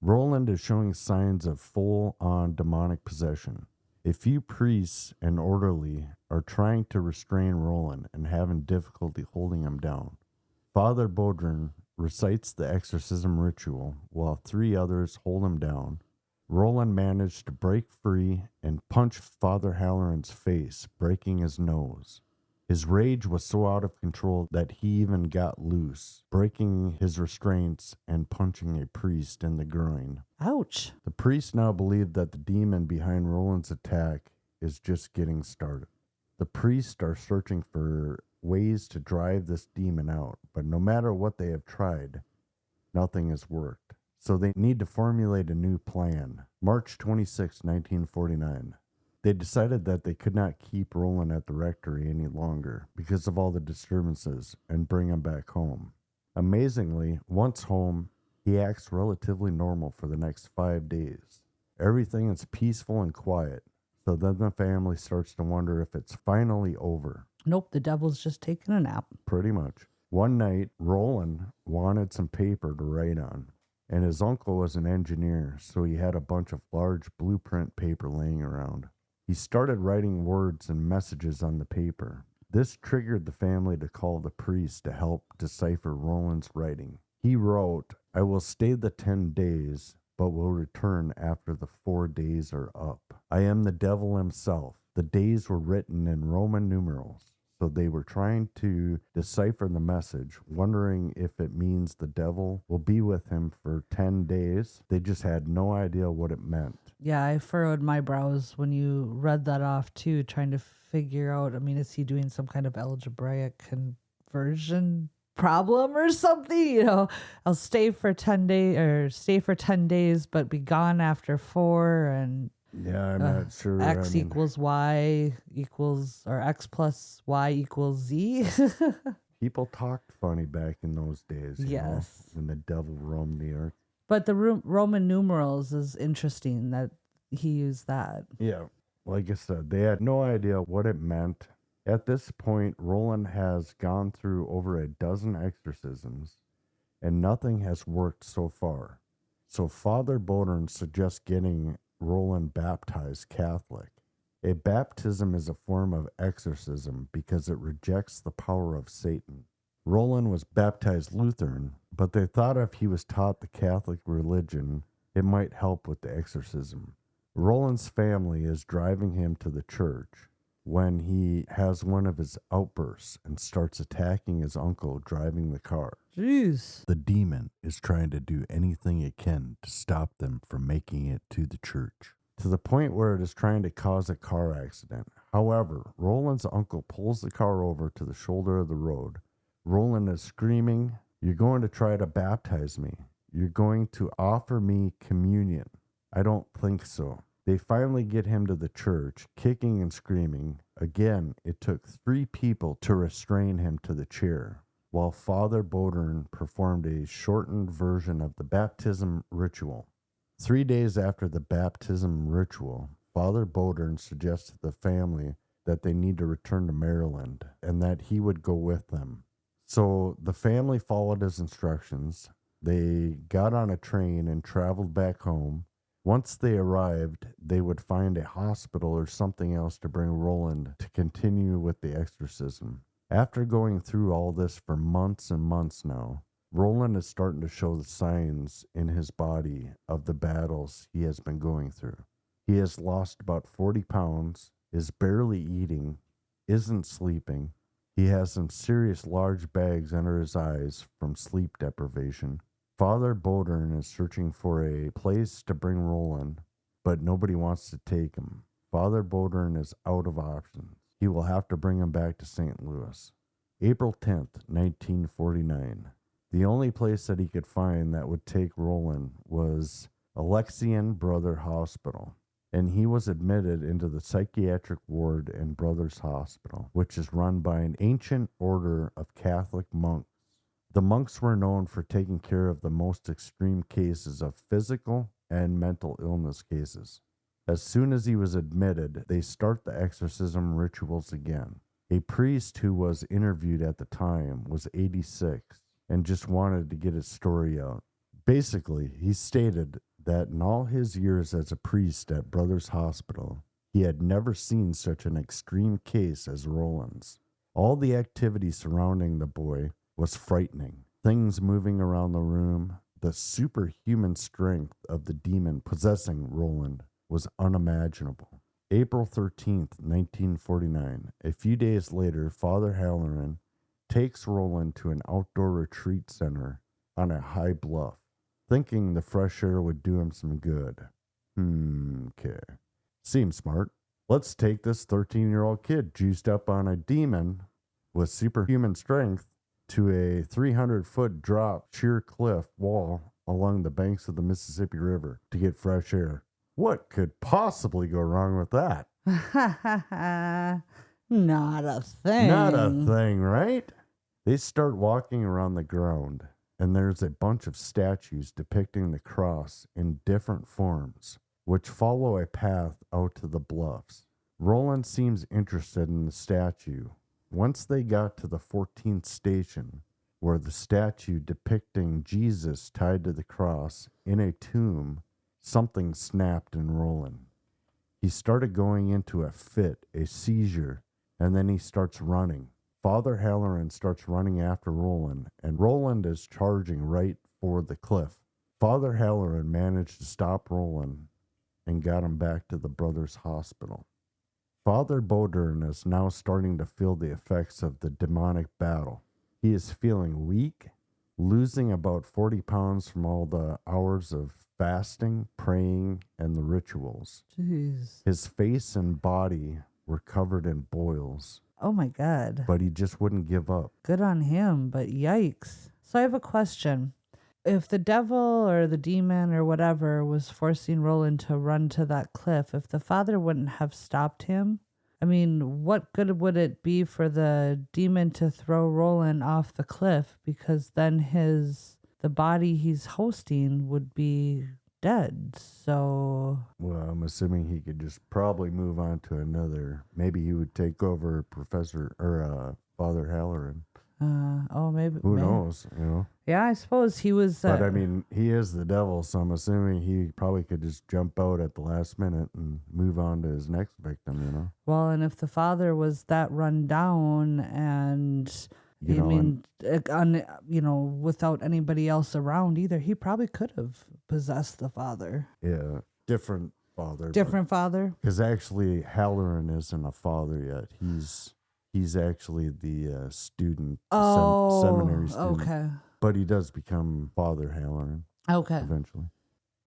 Roland is showing signs of full-on demonic possession. A few priests and orderly are trying to restrain Roland and having difficulty holding him down. Father Bodern recites the exorcism ritual while 3 others hold him down. Roland managed to break free and punch Father Halloran's face, breaking his nose. His rage was so out of control that he even got loose, breaking his restraints and punching a priest in the groin. Ouch. The priest now believed that the demon behind Roland's attack is just getting started. The priests are searching for ways to drive this demon out, but no matter what they have tried, nothing has worked. So they need to formulate a new plan. March 26, 1949. They decided that they could not keep Roland at the rectory any longer because of all the disturbances and bring him back home. Amazingly, once home, he acts relatively normal for the next 5 days. Everything is peaceful and quiet, so then the family starts to wonder if it's finally over. Nope, the devil's just taking a nap. Pretty much. One night, Roland wanted some paper to write on, and his uncle was an engineer, so he had a bunch of large blueprint paper laying around. He started writing words and messages on the paper. This triggered the family to call the priest to help decipher Roland's writing. He wrote, "I will stay the 10 days, but will return after the 4 days are up. I am the devil himself." The days were written in Roman numerals, so they were trying to decipher the message, wondering if it means the devil will be with him for 10 days. They just had no idea what it meant. Yeah, I furrowed my brows when you read that off too, trying to figure out, I mean, is he doing some kind of algebraic conversion problem or something? You know, I'll stay for 10 days or stay for 10 days, but be gone after 4. And yeah, I'm not sure. X equals Y equals, or X plus Y equals Z. People talked funny back in those days. You know, when the devil roamed the earth. But the Roman numerals is interesting that he used that. Yeah. Like I said, they had no idea what it meant. At this point, Roland has gone through over a dozen exorcisms, and nothing has worked so far. So Father Bodern suggests getting Roland baptized Catholic. A baptism is a form of exorcism because it rejects the power of Satan. Roland was baptized Lutheran, but they thought if he was taught the Catholic religion, it might help with the exorcism. Roland's family is driving him to the church when he has one of his outbursts and starts attacking his uncle driving the car. Jeez. The demon is trying to do anything it can to stop them from making it to the church, to the point where it is trying to cause a car accident. However, Roland's uncle pulls the car over to the shoulder of the road. Roland is screaming, "You're going to try to baptize me. You're going to offer me communion." "I don't think so." They finally get him to the church, kicking and screaming. Again, it took 3 people to restrain him to the chair, while Father Bodern performed a shortened version of the baptism ritual. 3 days after the baptism ritual, Father Bodern suggests to the family that they need to return to Maryland and that he would go with them. So the family followed his instructions. They got on a train and traveled back home. Once they arrived, they would find a hospital or something else to bring Roland to continue with the exorcism. After going through all this for months and months now, Roland is starting to show the signs in his body of the battles he has been going through. He has lost about 40 pounds, is barely eating, isn't sleeping. He has some serious large bags under his eyes from sleep deprivation. Father Bodern is searching for a place to bring Roland, but nobody wants to take him. Father Bodern is out of options. He will have to bring him back to St. Louis. April 10th, 1949. The only place that he could find that would take Roland was Alexian Brother Hospital, and he was admitted into the psychiatric ward in Brothers Hospital, which is run by an ancient order of Catholic monks. The monks were known for taking care of the most extreme cases of physical and mental illness cases. As soon as he was admitted, they start the exorcism rituals again. A priest who was interviewed at the time was 86 and just wanted to get his story out. Basically, he stated that in all his years as a priest at Brothers Hospital, he had never seen such an extreme case as Roland's. All the activity surrounding the boy was frightening. Things moving around the room, the superhuman strength of the demon possessing Roland was unimaginable. April 13th, 1949. A few days later, Father Halloran takes Roland to an outdoor retreat center on a high bluff, thinking the fresh air would do him some good. Okay. Seems smart. Let's take this 13-year-old kid juiced up on a demon with superhuman strength to a 300-foot drop sheer cliff wall along the banks of the Mississippi River to get fresh air. What could possibly go wrong with that? Not a thing. Not a thing, right? They start walking around the ground, and there's a bunch of statues depicting the cross in different forms, which follow a path out to the bluffs. Roland seems interested in the statue. Once they got to the 14th station, where the statue depicting Jesus tied to the cross in a tomb, something snapped in Roland. He started going into a fit, a seizure, and then he starts running. Father Halloran starts running after Roland, and Roland is charging right for the cliff. Father Halloran managed to stop Roland and got him back to the Brothers Hospital. Father Bodern is now starting to feel the effects of the demonic battle. He is feeling weak, losing about 40 pounds from all the hours of fasting, praying, and the rituals. Jeez. His face and body were covered in boils, Oh my God. but he just wouldn't give up. Good on him, but yikes. So I have a question. If the devil or the demon or whatever was forcing Roland to run to that cliff, if the father wouldn't have stopped him, I mean, what good would it be for the demon to throw Roland off the cliff? Because then the body he's hosting would be dead. So, Well, I'm assuming he could just probably move on to another. Maybe he would take over Father Halloran. maybe. Who knows, Yeah, I suppose he was. But I mean, he is the devil, so I'm assuming he probably could just jump out at the last minute and move on to his next victim, Well, and if the father was that run down and, without anybody else around either, he probably could have possessed the father. Yeah, different father. Different father? Because actually, Halloran isn't a father yet. He's actually the student, the seminary student. Okay. But he does become Father Halloran. Okay. Eventually.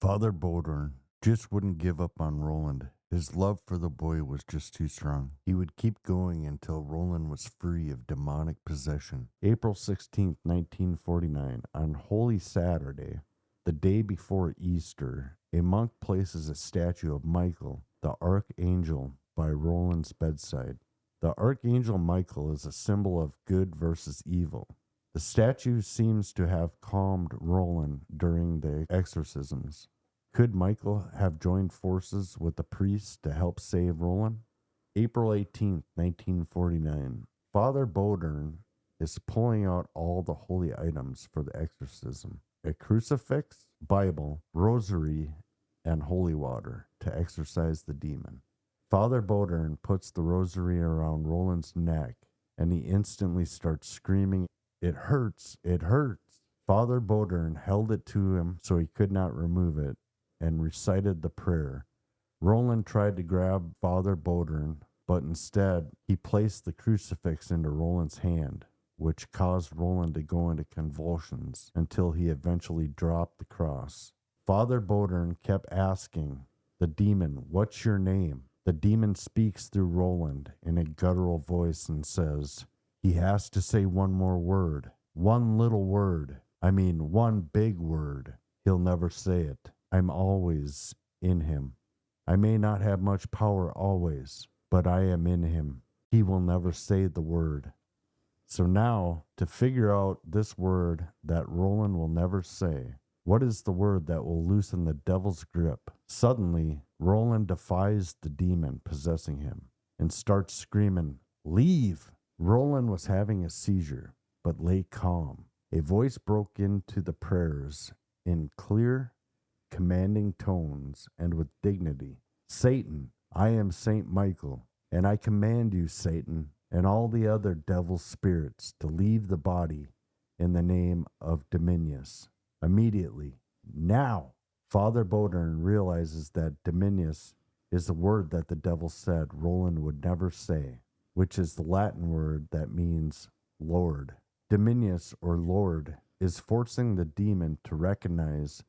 Father Bodern just wouldn't give up on Roland. His love for the boy was just too strong. He would keep going until Roland was free of demonic possession. April 16th, 1949, on Holy Saturday, the day before Easter, a monk places a statue of Michael, the archangel, by Roland's bedside. The archangel Michael is a symbol of good versus evil. The statue seems to have calmed Roland during the exorcisms. Could Michael have joined forces with the priests to help save Roland? April 18th, 1949. Father Bodern is pulling out all the holy items for the exorcism: a crucifix, Bible, rosary, and holy water to exorcise the demon. Father Bodern puts the rosary around Roland's neck, and he instantly starts screaming, "It hurts! It hurts!" Father Bodern held it to him so he could not remove it, and recited the prayer. Roland tried to grab Father Bodern, but instead he placed the crucifix into Roland's hand, which caused Roland to go into convulsions until he eventually dropped the cross. Father Bodern kept asking the demon, "What's your name?" The demon speaks through Roland in a guttural voice and says, "He has to say one more word. One little word. I mean, one big word. He'll never say it. I'm always in him. I may not have much power always, but I am in him. He will never say the word." So now, to figure out this word that Roland will never say, what is the word that will loosen the devil's grip? Suddenly, Roland defies the demon possessing him and starts screaming, "Leave!" Roland was having a seizure, but lay calm. A voice broke into the prayers in clear, commanding tones and with dignity. "Satan, I am Saint Michael, and I command you, Satan, and all the other devil spirits to leave the body in the name of Dominius. Immediately. Now." Father Bodern realizes that Dominius is the word that the devil said Roland would never say, which is the Latin word that means Lord. Dominius, or Lord, is forcing the demon to recognize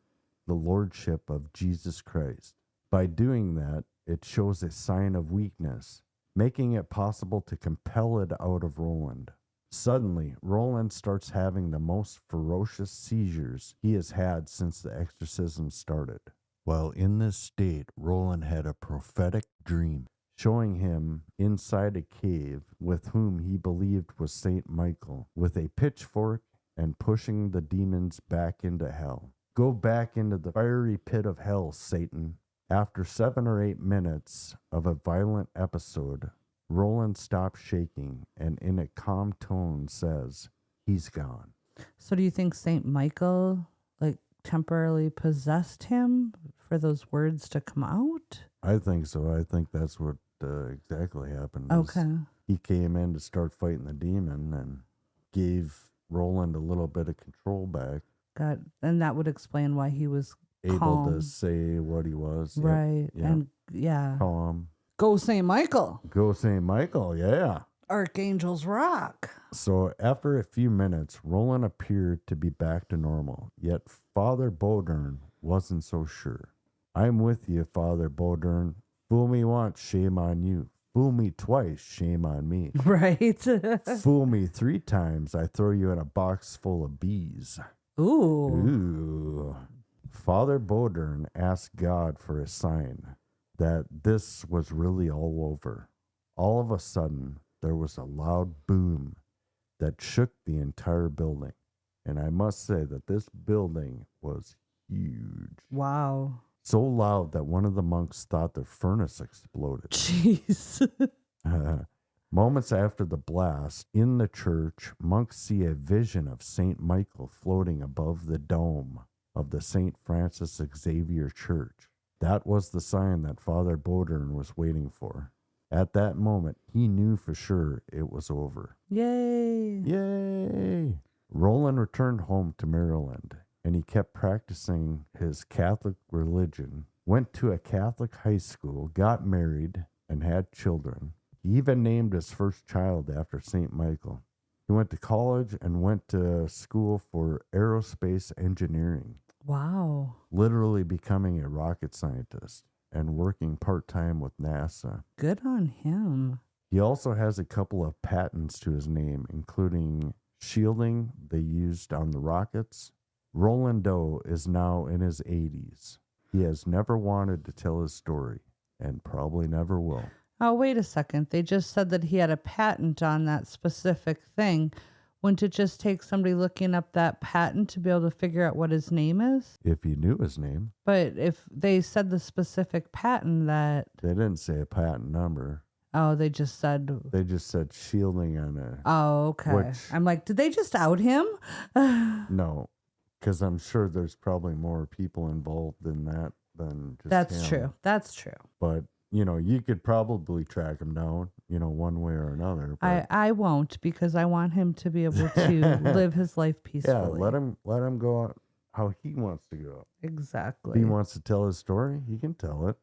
the lordship of Jesus Christ. By doing that, it shows a sign of weakness, making it possible to compel it out of Roland. Suddenly, Roland starts having the most ferocious seizures he has had since the exorcism started. While in this state, Roland had a prophetic dream showing him inside a cave with whom he believed was Saint Michael, with a pitchfork and pushing the demons back into hell. "Go back into the fiery pit of hell, Satan." After 7 or 8 minutes of a violent episode, Roland stops shaking and in a calm tone says, "He's gone." So do you think Saint Michael temporarily possessed him for those words to come out? I think so. I think that's what exactly happened. Okay. He came in to start fighting the demon and gave Roland a little bit of control back. And that would explain why he was able calm. to say what he was. Right. Yep. And yeah. Calm. Go Saint Michael. Go St. Michael, yeah. Archangels rock. So after a few minutes, Roland appeared to be back to normal, yet Father Bodern wasn't so sure. "I'm with you, Father Bodern. Fool me once, shame on you. Fool me twice, shame on me. Right. Fool me 3 times, I throw you in a box full of bees." Ooh. Father Bodern asked God for a sign that this was really all over. All of a sudden, there was a loud boom that shook the entire building. And I must say that this building was huge. Wow. So loud that one of the monks thought the furnace exploded. Jeez. Moments after the blast, in the church, monks see a vision of St. Michael floating above the dome of the St. Francis Xavier Church. That was the sign that Father Bodern was waiting for. At that moment, he knew for sure it was over. Yay. Yay! Roland returned home to Maryland, and he kept practicing his Catholic religion, went to a Catholic high school, got married, and had children. He even named his first child after St. Michael. He went to college and went to school for aerospace engineering. Wow. Literally becoming a rocket scientist and working part-time with NASA. Good on him. He also has a couple of patents to his name, including shielding they used on the rockets. Roland Doe is now in his 80s. He has never wanted to tell his story and probably never will. Oh, wait a second. They just said that he had a patent on that specific thing. Wouldn't it just take somebody looking up that patent to be able to figure out what his name is? If he knew his name. But if they said the specific patent that... They didn't say a patent number. Oh, they just said... They just said shielding on a... Oh, okay. I'm like, did they just out him? No, because I'm sure there's probably more people involved in that than just That's him. true. That's true. But, you could probably track him down, one way or another. But I won't, because I want him to be able to live his life peacefully. yeah, let him go out how he wants to go. Exactly. If he wants to tell his story, he can tell it.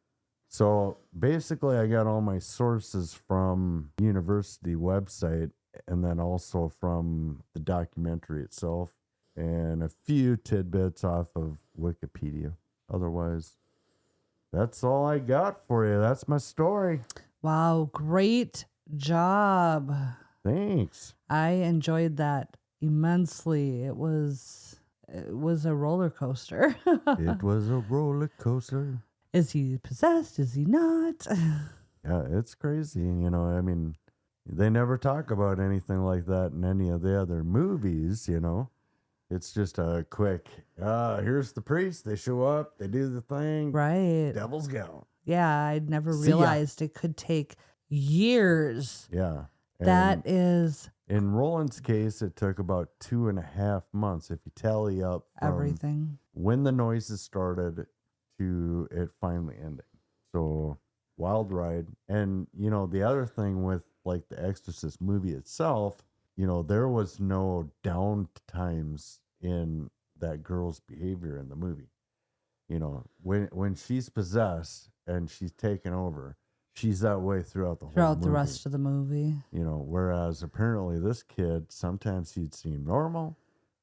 So basically, I got all my sources from university website and then also from the documentary itself and a few tidbits off of Wikipedia. Otherwise, that's all I got for you. That's my story. Wow, great job. Thanks. I enjoyed that immensely. It was a roller coaster. It was a roller coaster. Is he possessed? Is he not? Yeah, it's crazy. You know, I mean, they never talk about anything like that in any of the other movies, you know. It's just a quick, here's the priest. They show up. They do the thing. Right. Devil's gone. Yeah, I'd never See ya. realized it could take years. Yeah. That And is in Roland's case, it took about 2.5 months if you tally up from everything. when the noises started to it finally ending. So wild ride. And, you know, the other thing with like the Exorcist movie itself, you know, there was no down times in that girl's behavior in the movie. You know, when she's possessed and she's taken over, she's that way throughout the whole Throughout the movie. rest of the movie. You know, whereas apparently this kid, sometimes he'd seem normal,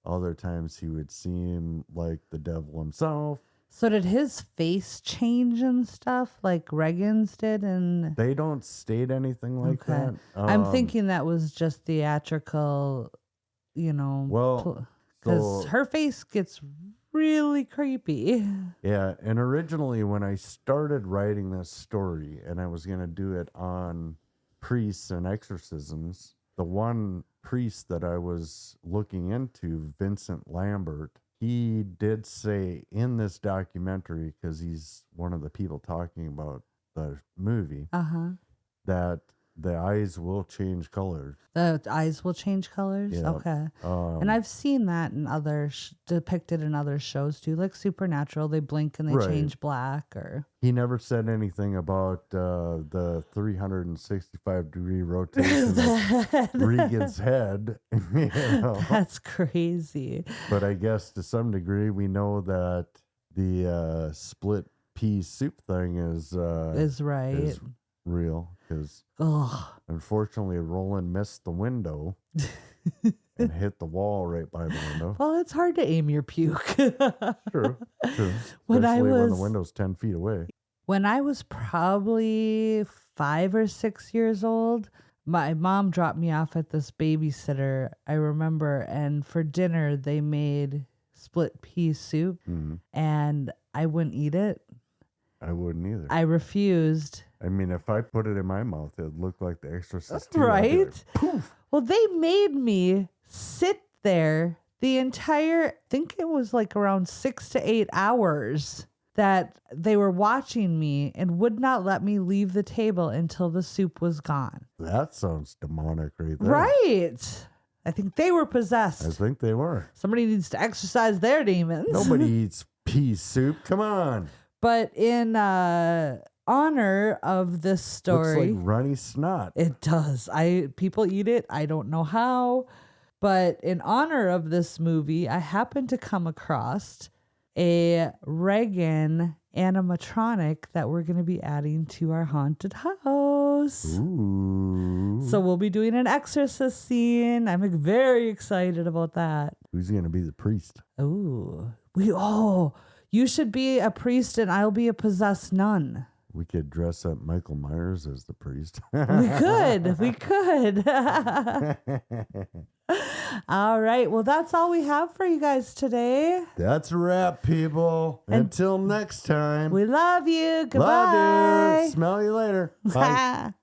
other times he would seem like the devil himself. So did his face change and stuff like Reagan's did? And They don't state anything like Okay. that. I'm thinking that was just theatrical, you know. Well, because so- her face gets really creepy. Yeah, and originally when I started writing this story and I was going to do it on priests and exorcisms, the one priest that I was looking into, Vincent Lambert, he did say in this documentary, because he's one of the people talking about the movie, that the eyes will change color. The eyes will change colors? Yeah. Okay. And I've seen that in other, depicted in other shows too, like Supernatural. They blink and they Right. change black or... He never said anything about the 365-degree rotation of Regan's head. You know? That's crazy. But I guess to some degree we know that the split pea soup thing is right. is real because unfortunately Roland missed the window and hit the wall right by the window. Well, it's hard to aim your puke. True. When I Especially when the was- window's 10 feet away. When I was probably 5 or 6 years old, my mom dropped me off at this babysitter, I remember, and for dinner they made split pea soup, and I wouldn't eat it. I wouldn't either. I refused. I mean, if I put it in my mouth, it would look like the Exorcist too. Right? Well, they made me sit there the entire, I think it was like around 6 to 8 hours that they were watching me and would not let me leave the table until the soup was gone. That sounds demonic right there. Right. I think they were possessed. I think they were. Somebody needs to exorcise their demons. Nobody eats pea soup. Come on. But in honor of this story, Looks like runny snot. it does. People eat it. I don't know how, but in honor of this movie, I happened to come across a Reagan animatronic that we're going to be adding to our haunted house. Ooh. So we'll be doing an exorcist scene. I'm very excited about that. Who's going to be the priest? Ooh. You should be a priest and I'll be a possessed nun. We could dress up Michael Myers as the priest. We could. All right. Well, that's all we have for you guys today. That's a wrap, people. Until next time. We love you. Goodbye. Love you. Smell you later. Bye.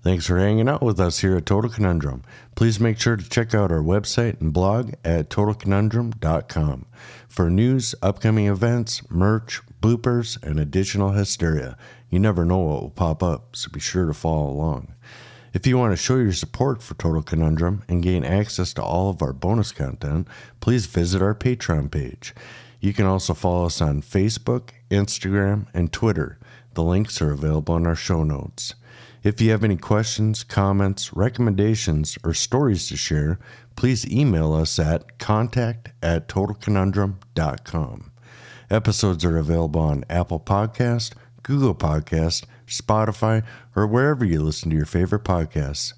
Thanks for hanging out with us here at Total Conundrum. Please make sure to check out our website and blog at TotalConundrum.com for news, upcoming events, merch, bloopers, and additional hysteria. You never know what will pop up, so be sure to follow along. If you want to show your support for Total Conundrum and gain access to all of our bonus content, please visit our Patreon page. You can also follow us on Facebook, Instagram, and Twitter. The links are available in our show notes. If you have any questions, comments, recommendations, or stories to share, please email us at contact@TotalConundrum.com. Episodes are available on Apple Podcast, Google Podcasts, Spotify, or wherever you listen to your favorite podcasts.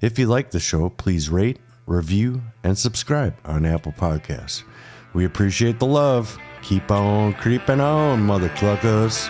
If you like the show, please rate, review, and subscribe on Apple Podcasts. We appreciate the love. Keep on creeping on, mother cluckers.